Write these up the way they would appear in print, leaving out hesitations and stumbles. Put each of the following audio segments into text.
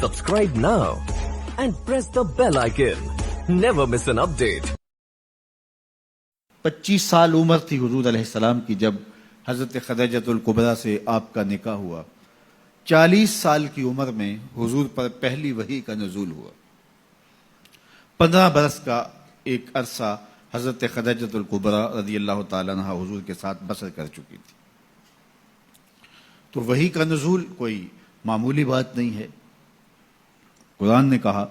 Subscribe now and press the bell icon. Never miss an update. 25 سال عمر تھی حضور علیہ السلام کی جب حضرت خدیجۃ الکبریٰ سے آپ کا نکاح ہوا. 40 سال کی عمر میں حضور پر پہلی وحی کا نزول ہوا. 15 برس کا ایک عرصہ حضرت خدیجۃ الکبریٰ رضی اللہ تعالیٰ عنہا حضور کے ساتھ بسر کر چکی تھی. تو وحی کا نزول کوئی معمولی بات نہیں ہے. قرآن نے کہا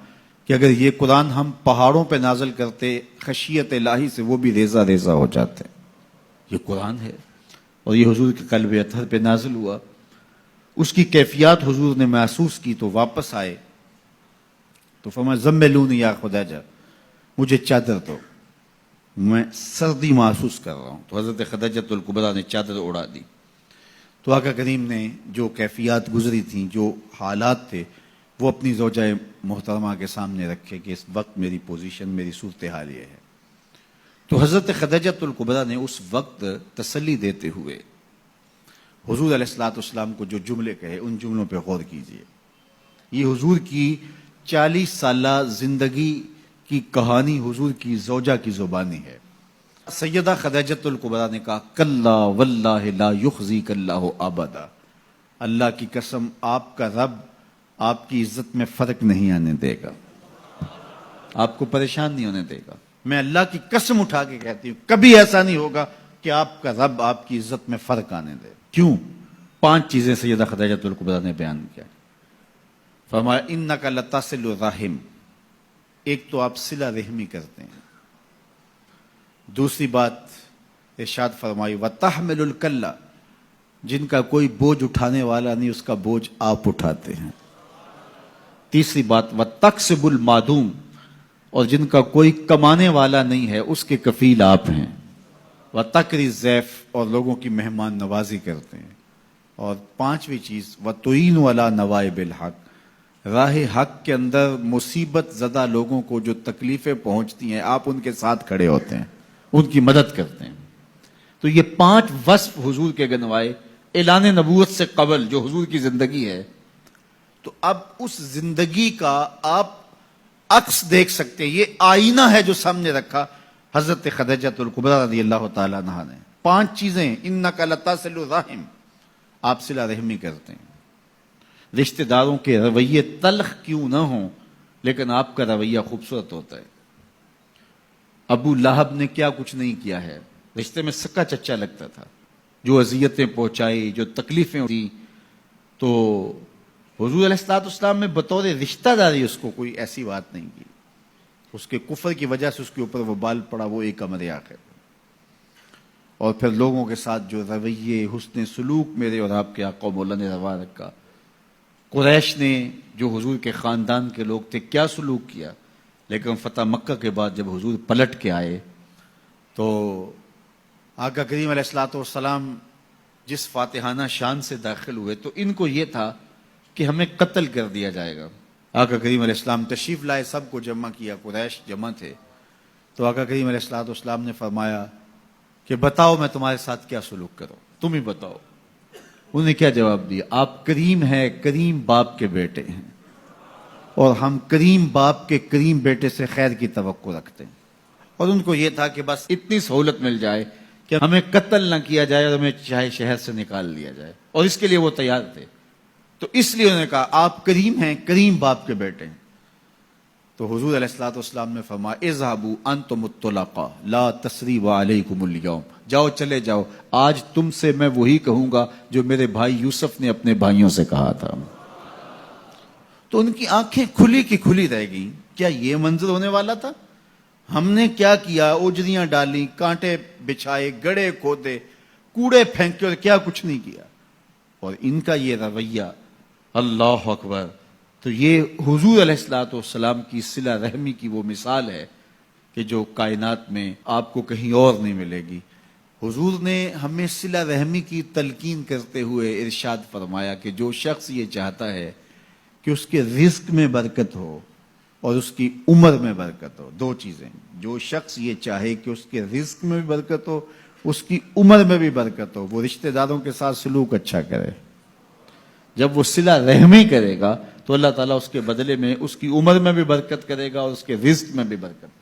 کہ اگر یہ قرآن ہم پہاڑوں پہ نازل کرتے خشیت الہی سے وہ بھی ریزہ ریزہ ہو جاتے. یہ قرآن ہے اور یہ حضور کے قلب اطہر پہ نازل ہوا. اس کی کیفیات حضور نے محسوس کی تو واپس آئے تو فرمایا زملونی یا خدیجہ، مجھے چادر دو، میں سردی محسوس کر رہا ہوں. تو حضرت خدیجۃ الکبریٰ نے چادر اڑا دی. تو آقا کریم نے جو کیفیات گزری تھیں، جو حالات تھے، وہ اپنی زوجہ محترمہ کے سامنے رکھے کہ اس وقت میری پوزیشن، میری صورتحال یہ ہے. تو حضرت خدیجۃ الکبریٰ نے اس وقت تسلی دیتے ہوئے حضور علیہ السلام کو جو جملے کہے ان جملوں پہ غور کیجئے. یہ حضور کی 40 سالہ زندگی کی کہانی حضور کی زوجہ کی زبانی ہے. سیدہ خدیجۃ الکبریٰ نے کہا کلا واللہ لا یخزیک اللہ ابدا، اللہ کی قسم آپ کا رب آپ کی عزت میں فرق نہیں آنے دے گا، آپ کو پریشان نہیں ہونے دے گا. میں اللہ کی قسم اٹھا کے کہتی ہوں کبھی ایسا نہیں ہوگا کہ آپ کا رب آپ کی عزت میں فرق آنے دے. کیوں؟ 5 چیزیں سیدہ خدیجۃ الکبریٰ نے بیان کیا. فرمایا انک لتصل الرحم، ایک تو آپ صلہ رحمی کرتے ہیں. دوسری بات ارشاد فرمائی وتحمل الکلہ، جن کا کوئی بوجھ اٹھانے والا نہیں اس کا بوجھ آپ اٹھاتے ہیں. تیسری بات وتکسب المعدوم، اور جن کا کوئی کمانے والا نہیں ہے اس کے کفیل آپ ہیں. وتقری الضیف، اور لوگوں کی مہمان نوازی کرتے ہیں. اور 5ویں چیز وتعین علی نوائب الحق، راہ حق کے اندر مصیبت زدہ لوگوں کو جو تکلیفیں پہنچتی ہیں آپ ان کے ساتھ کھڑے ہوتے ہیں، ان کی مدد کرتے ہیں. تو یہ 5 وصف حضور کے گنوائے اعلان نبوت سے قبل جو حضور کی زندگی ہے. تو اب اس زندگی کا آپ عکس دیکھ سکتے ہیں. یہ آئینہ ہے جو سامنے رکھا حضرت خدیجۃ الکبریٰ رضی اللہ تعالیٰ عنہا نے. 5 چیزیں انک لتصل الرحم، آپ صلہ رحمی کرتے ہیں. رشتہ داروں کے رویے تلخ کیوں نہ ہوں لیکن آپ کا رویہ خوبصورت ہوتا ہے. ابو لہب نے کیا کچھ نہیں کیا ہے، رشتے میں سکا چچا لگتا تھا. جو اذیتیں پہنچائی، جو تکلیفیں دی، تو حضور علیہ السلام میں بطور رشتہ داری اس کو کوئی ایسی بات نہیں کی. اس کے کفر کی وجہ سے اس کے اوپر وہ بال پڑا، وہ ایک امر آخر. اور پھر لوگوں کے ساتھ جو رویے، حسن سلوک میرے اور آپ کے آقا مولا نے روا رکھا. قریش نے جو حضور کے خاندان کے لوگ تھے کیا سلوک کیا، لیکن فتح مکہ کے بعد جب حضور پلٹ کے آئے تو آقا کریم علیہ السلام جس فاتحانہ شان سے داخل ہوئے تو ان کو یہ تھا کہ ہمیں قتل کر دیا جائے گا. آقا کریم علیہ السلام تشریف لائے، سب کو جمع کیا، قریش جمع تھے. تو آقا کریم علیہ السلام نے فرمایا کہ بتاؤ میں تمہارے ساتھ کیا سلوک کروں، تم ہی بتاؤ. انہوں نے کیا جواب دیا؟ آپ کریم ہیں، کریم باپ کے بیٹے ہیں، اور ہم کریم باپ کے کریم بیٹے سے خیر کی توقع رکھتے ہیں. اور ان کو یہ تھا کہ بس اتنی سہولت مل جائے کہ ہمیں قتل نہ کیا جائے اور ہمیں چاہے شہر سے نکال لیا جائے، اور اس کے لیے وہ تیار تھے. تو اس لیے انہوں نے کہا آپ کریم ہیں، کریم باپ کے بیٹے ہیں. تو حضور علیہ السلام نے فرمایا اذهبوا انتم الطلقاء لا تثریب علیکم اليوم، جاؤ چلے جاؤ، آج تم سے میں وہی کہوں گا جو میرے بھائی یوسف نے اپنے بھائیوں سے کہا تھا. تو ان کی آنکھیں کھلی کی کھلی رہ گئیں. کیا یہ منظر ہونے والا تھا؟ ہم نے کیا کیا، اجریاں ڈالی، کانٹے بچھائے، گڑے کھودے، کوڑے پھینکے، اور کیا کچھ نہیں کیا. اور ان کا یہ رویہ، اللہ اکبر. تو یہ حضور علیہ السلام کی صلہ رحمی کی وہ مثال ہے کہ جو کائنات میں آپ کو کہیں اور نہیں ملے گی. حضور نے ہمیں صلہ رحمی کی تلقین کرتے ہوئے ارشاد فرمایا کہ جو شخص یہ چاہتا ہے کہ اس کے رزق میں برکت ہو اور اس کی عمر میں برکت ہو، 2 چیزیں. جو شخص یہ چاہے کہ اس کے رزق میں بھی برکت ہو، اس کی عمر میں بھی برکت ہو، وہ رشتہ داروں کے ساتھ سلوک اچھا کرے. جب وہ صلہ رحمی کرے گا تو اللہ تعالیٰ اس کے بدلے میں اس کی عمر میں بھی برکت کرے گا اور اس کے رزق میں بھی برکت